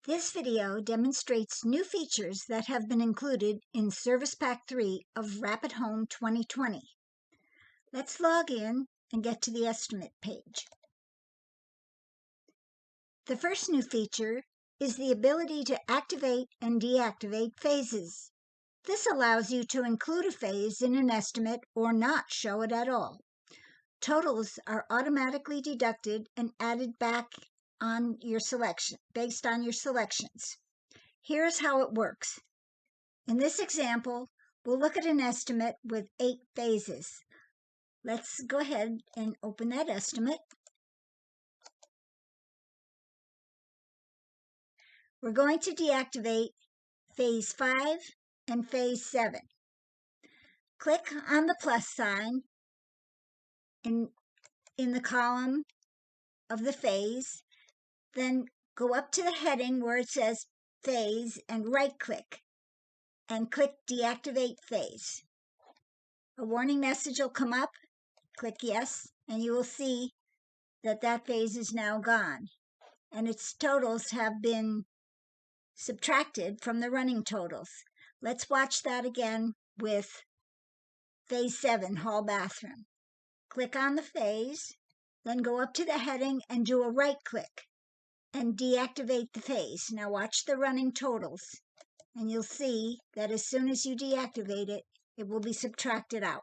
This video demonstrates new features that have been included in Service Pack 3 of Rapid Home 2020. Let's log in and get to the estimate page. The first new feature is the ability to activate and deactivate phases. This allows you to include a phase in an estimate or not show it at all. Totals are automatically deducted and added back on your selection, based on your selections. Here's how it works. In this example, we'll look at an estimate with 8 phases. Let's go ahead and open that estimate. We're going to deactivate phase 5 and phase 7. Click on the plus sign in the column of the phase. Then go up to the heading where it says phase and right-click and click Deactivate Phase. A warning message will come up. Click Yes, and you will see that that phase is now gone, and its totals have been subtracted from the running totals. Let's watch that again with phase 7, hall bathroom. Click on the phase, then go up to the heading and do a right-click and deactivate the phase. Now watch the running totals, and you'll see that as soon as you deactivate it, it will be subtracted out.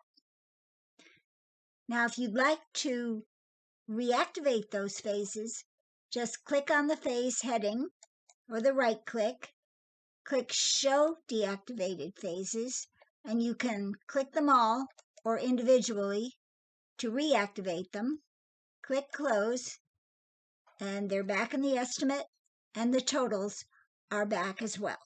Now if you'd like to reactivate those phases, just click on the phase heading or the right-click, click Show Deactivated Phases, and you can click them all or individually to reactivate them. Click Close, and they're back in the estimate, and the totals are back as well.